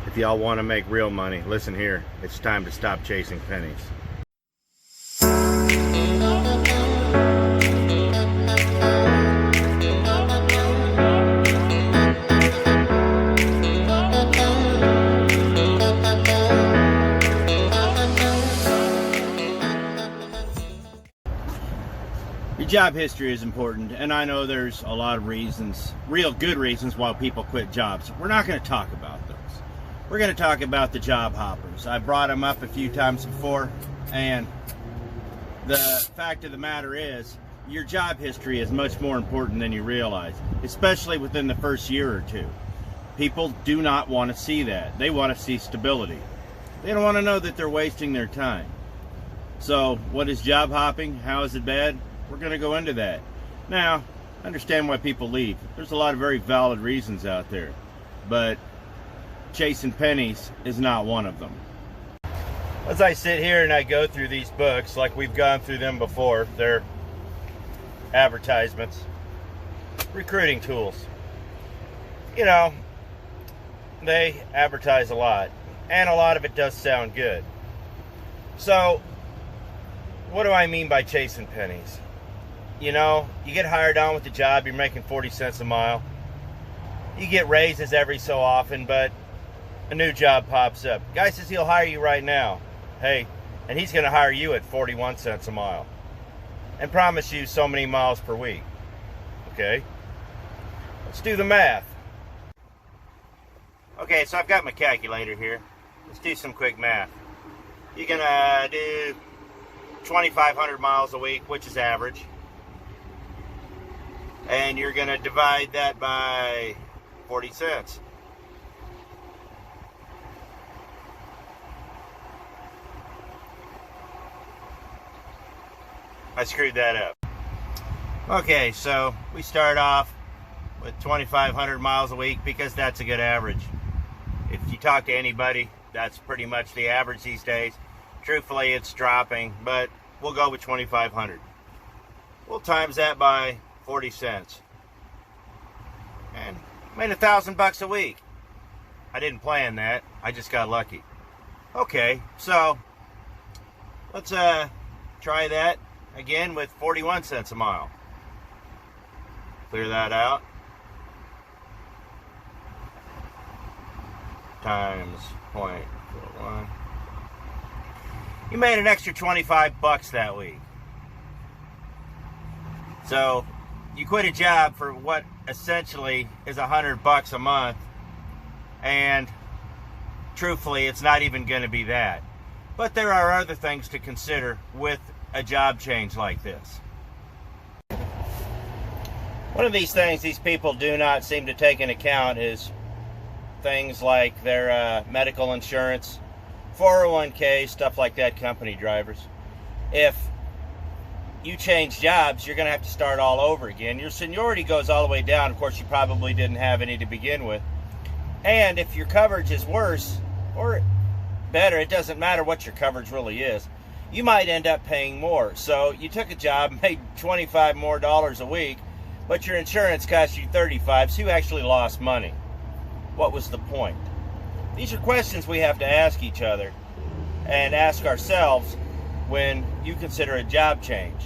If y'all want to make real money, listen here. It's time to stop chasing pennies. Your job history is important, and I know there's a lot of reasons, real good reasons, why people quit jobs. We're not going to talk about those. We're going to talk about the job hoppers. I brought them up a few times before, and the fact of the matter is, your job history is much more important than you realize, especially within the first year or two. People do not want to see that. They want to see stability. They don't want to know that they're wasting their time. So, what is job hopping? How is it bad? We're going to go into that. Now, I understand why people leave. There's a lot of very valid reasons out there, but chasing pennies is not one of them. As I sit here and I go through these books, like we've gone through them before, they're advertisements, recruiting tools. You know, they advertise a lot, and a lot of it does sound good. So, what do I mean by chasing pennies? You know, you get hired on with the job, you're making 40 cents a mile. You get raises every so often, but a new job pops up. Guy says he'll hire you right now. Hey, and he's going to hire you at 41 cents a mile and promise you so many miles per week. Okay? Let's do the math. Okay, so I've got my calculator here. Let's do some quick math. You're going to do 2,500 miles a week, which is average. And you're going to divide that by 40 cents. I screwed that up. Okay, so we start off with 2,500 miles a week because that's a good average. If you talk to anybody, that's pretty much the average these days. Truthfully, it's dropping, but we'll go with 2,500. We'll times that by 40 cents. And made $1,000 a week. I didn't plan that. I just got lucky. Okay, so let's try that again with 41 cents a mile. Clear that out. Times 0.41. You made an extra $25 that week. So you quit a job for what essentially is $100 a month, and truthfully, it's not even going to be that. But there are other things to consider with a job change like this. One of these things these people do not seem to take into account is things like their medical insurance, 401k, stuff like that, company drivers. If you change jobs, you're going to have to start all over again. Your seniority goes all the way down. Of course, you probably didn't have any to begin with. And if your coverage is worse or better, it doesn't matter what your coverage really is, you might end up paying more. So you took a job, made $25 more a week, but your insurance cost you $35, so you actually lost money. What was the point? These are questions we have to ask each other and ask ourselves when you consider a job change.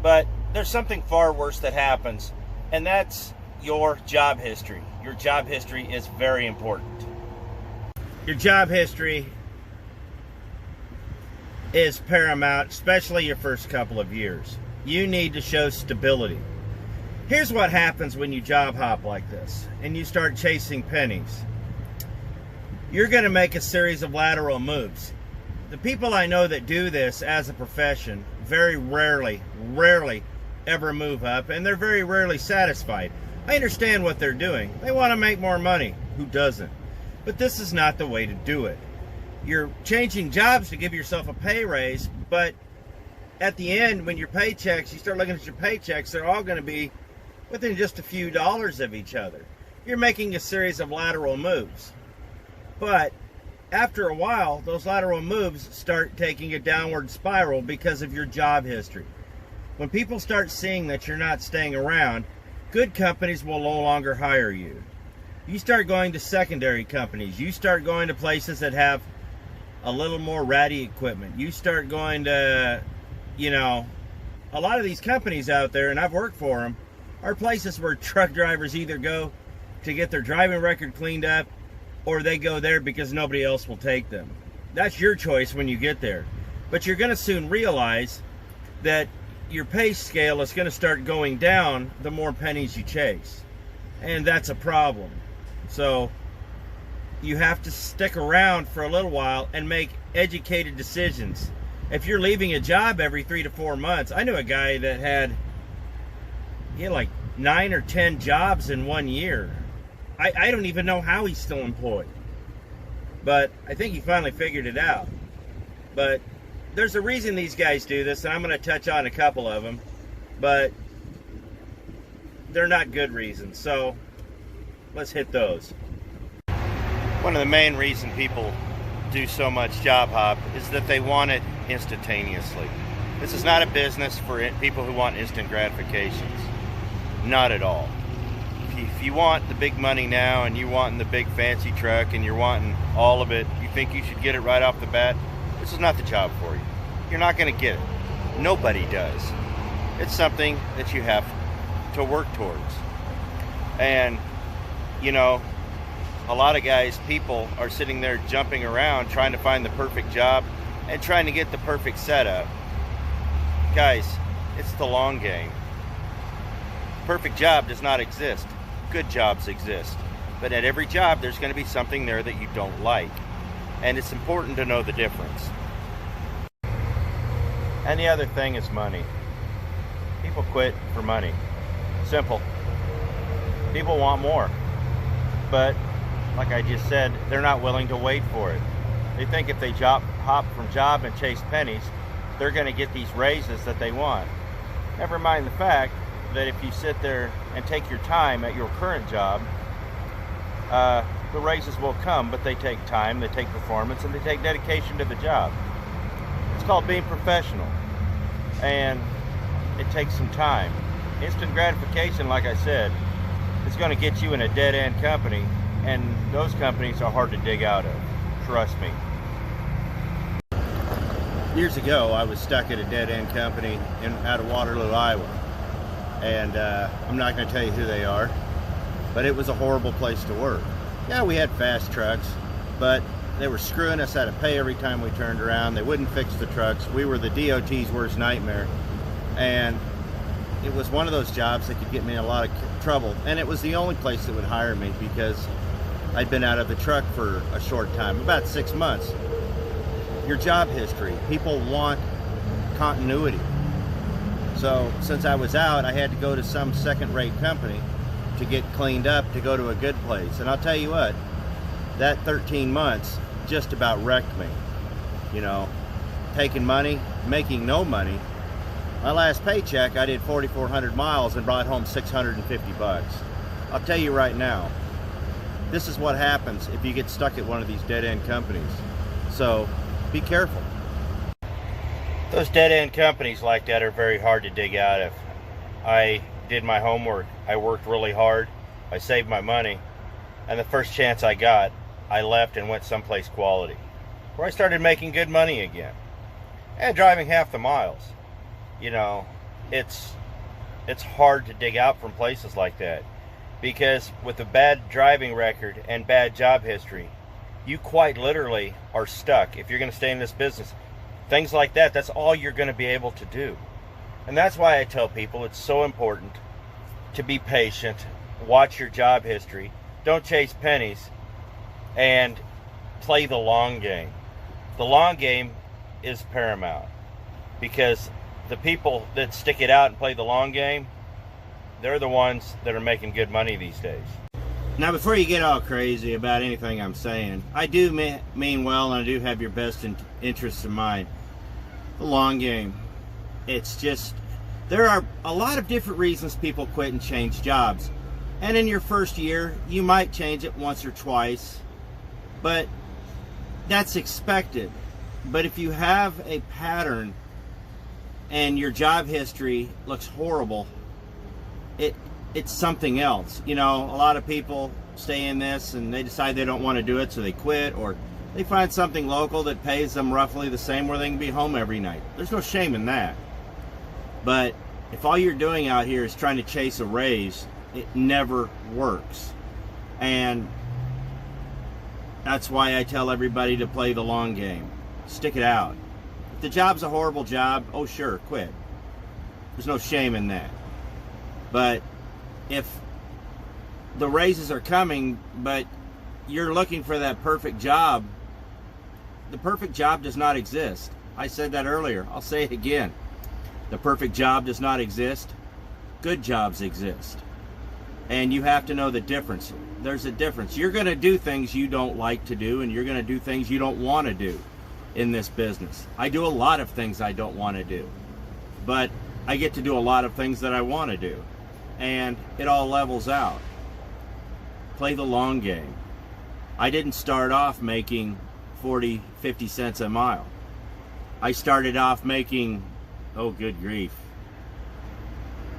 But there's something far worse that happens, and that's your job history. Your job history is very important. Your job history is paramount, especially your first couple of years. You need to show stability. Here's what happens when you job hop like this and you start chasing pennies. You're going to make a series of lateral moves. The people I know that do this as a profession very rarely ever move up, and they're very rarely satisfied. I understand what they're doing. They want to make more money. Who doesn't? But this is not the way to do it. You're changing jobs to give yourself a pay raise, but at the end, when your paychecks, you start looking at your paychecks, they're all going to be within just a few dollars of each other. You're making a series of lateral moves. But after a while, those lateral moves start taking a downward spiral because of your job history. When people start seeing that you're not staying around, good companies will no longer hire you. You start going to secondary companies. You start going to places that have a little more ratty equipment. You start going to, you know, a lot of these companies out there, and I've worked for them, are places where truck drivers either go to get their driving record cleaned up, or they go there because nobody else will take them. That's your choice when you get there. But you're going to soon realize that your pay scale is going to start going down the more pennies you chase. And that's a problem. So you have to stick around for a little while and make educated decisions. If you're leaving a job every 3 to 4 months, I knew a guy that had like 9 or 10 jobs in 1 year. I don't even know how he's still employed. But I think he finally figured it out. But there's a reason these guys do this, and I'm going to touch on a couple of them. But they're not good reasons. So let's hit those. One of the main reasons people do so much job hop is that they want it instantaneously. This is not a business for people who want instant gratifications. Not at all. If you want the big money now, and you want the big fancy truck, and you're wanting all of it, you think you should get it right off the bat, this is not the job for you. You're not going to get it. Nobody does. It's something that you have to work towards. And, you know, a lot of guys, people are sitting there jumping around trying to find the perfect job and trying to get the perfect setup. Guys, it's the long game. Perfect job does not exist. Good jobs exist. But at every job, there's going to be something there that you don't like. And it's important to know the difference. And the other thing is money. People quit for money. Simple. People want more. But, like I just said, they're not willing to wait for it. They think if they hop from job and chase pennies, they're going to get these raises that they want. Never mind the fact that if you sit there and take your time at your current job, the raises will come, but they take time, they take performance, and they take dedication to the job. It's called being professional, and it takes some time. Instant gratification, like I said, is going to get you in a dead-end company, and those companies are hard to dig out of. Trust me. Years ago, I was stuck at a dead-end company out of Waterloo, Iowa. And I'm not going to tell you who they are, but it was a horrible place to work. Yeah, we had fast trucks, but they were screwing us out of pay every time we turned around. They wouldn't fix the trucks. We were the DOT's worst nightmare. And it was one of those jobs that could get me in a lot of trouble. And it was the only place that would hire me because I'd been out of the truck for a short time, about 6 months. Your job history. People want continuity. So since I was out, I had to go to some second-rate company to get cleaned up to go to a good place. And I'll tell you what, that 13 months just about wrecked me. You know, taking money, making no money. My last paycheck, I did 4,400 miles and brought home 650 bucks. I'll tell you right now, this is what happens if you get stuck at one of these dead-end companies. So be careful. Those dead-end companies like that are very hard to dig out of. I did my homework. I worked really hard. I saved my money. And the first chance I got, I left and went someplace quality, where I started making good money again. And driving half the miles. You know, it's hard to dig out from places like that. Because with a bad driving record and bad job history, you quite literally are stuck if you're going to stay in this business. Things like that, that's all you're going to be able to do. And that's why I tell people it's so important to be patient, watch your job history, don't chase pennies, and play the long game. The long game is paramount, because the people that stick it out and play the long game, they're the ones that are making good money these days. Now, before you get all crazy about anything I'm saying, I do mean well, and I do have your best interests in mind. The long game. It's just, there are a lot of different reasons people quit and change jobs. And in your first year, you might change it once or twice, but that's expected. But if you have a pattern and your job history looks horrible, it's something else. You know, a lot of people stay in this, and they decide they don't want to do it, so they quit, or they find something local that pays them roughly the same where they can be home every night. There's no shame in that. But if all you're doing out here is trying to chase a raise, it never works. And that's why I tell everybody to play the long game. Stick it out. If the job's a horrible job, oh sure, quit. There's no shame in that. But if the raises are coming, but you're looking for that perfect job, the perfect job does not exist. I said that earlier. I'll say it again. The perfect job does not exist. Good jobs exist. And you have to know the difference. There's a difference. You're going to do things you don't like to do, and you're going to do things you don't want to do in this business. I do a lot of things I don't want to do, but I get to do a lot of things that I want to do, and it all levels out. Play the long game. I didn't start off making 40, 50 cents a mile. I started off making, oh good grief.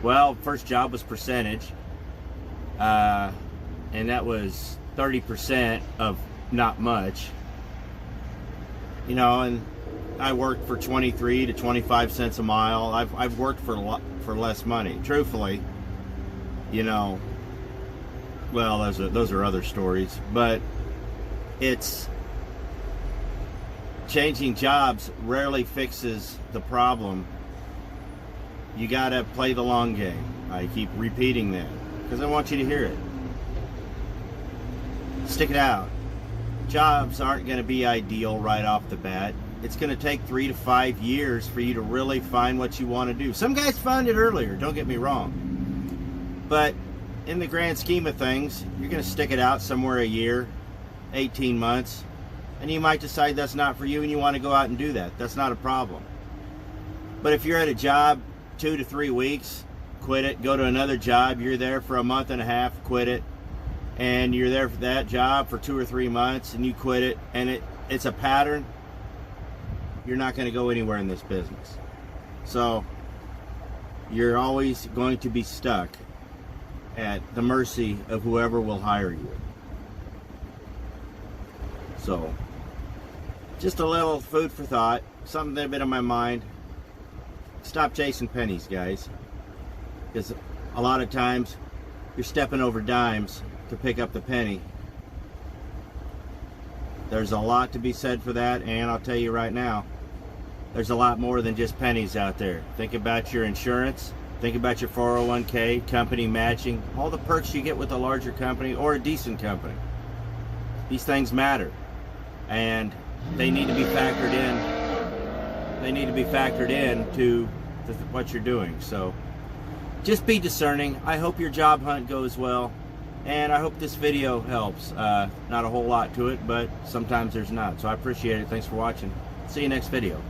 Well, first job was percentage, and that was 30% of not much. You know, and I worked for 23 to 25 cents a mile. I've worked for less money, truthfully. You know, well, those are other stories, but it's changing jobs rarely fixes the problem. You gotta play the long game. I keep repeating that because I want you to hear it. Stick it out. Jobs aren't going to be ideal right off the bat. It's going to take 3 to 5 years for you to really find what you want to do. Some guys find it earlier, don't get me wrong. But in the grand scheme of things, you're going to stick it out somewhere a year, 18 months, and you might decide that's not for you and you want to go out and do that. That's not a problem. But if you're at a job 2 to 3 weeks, quit it, go to another job, you're there for a month and a half, quit it, and you're there for that job for 2 or 3 months and you quit it, and it's a pattern, you're not going to go anywhere in this business. So you're always going to be stuck at the mercy of whoever will hire you. So just a little food for thought, something that's been on my mind. Stop chasing pennies, guys, because a lot of times you're stepping over dimes to pick up the penny. There's a lot to be said for that, and I'll tell you right now, there's a lot more than just pennies out there. Think about your insurance, think about your 401k, company matching, all the perks you get with a larger company or a decent company. These things matter, and they need to be factored in. They need to be factored in to what you're doing. So just be discerning. I hope your job hunt goes well, and I hope this video helps. Not a whole lot to it, but sometimes there's not. So I appreciate it. Thanks for watching. See you next video.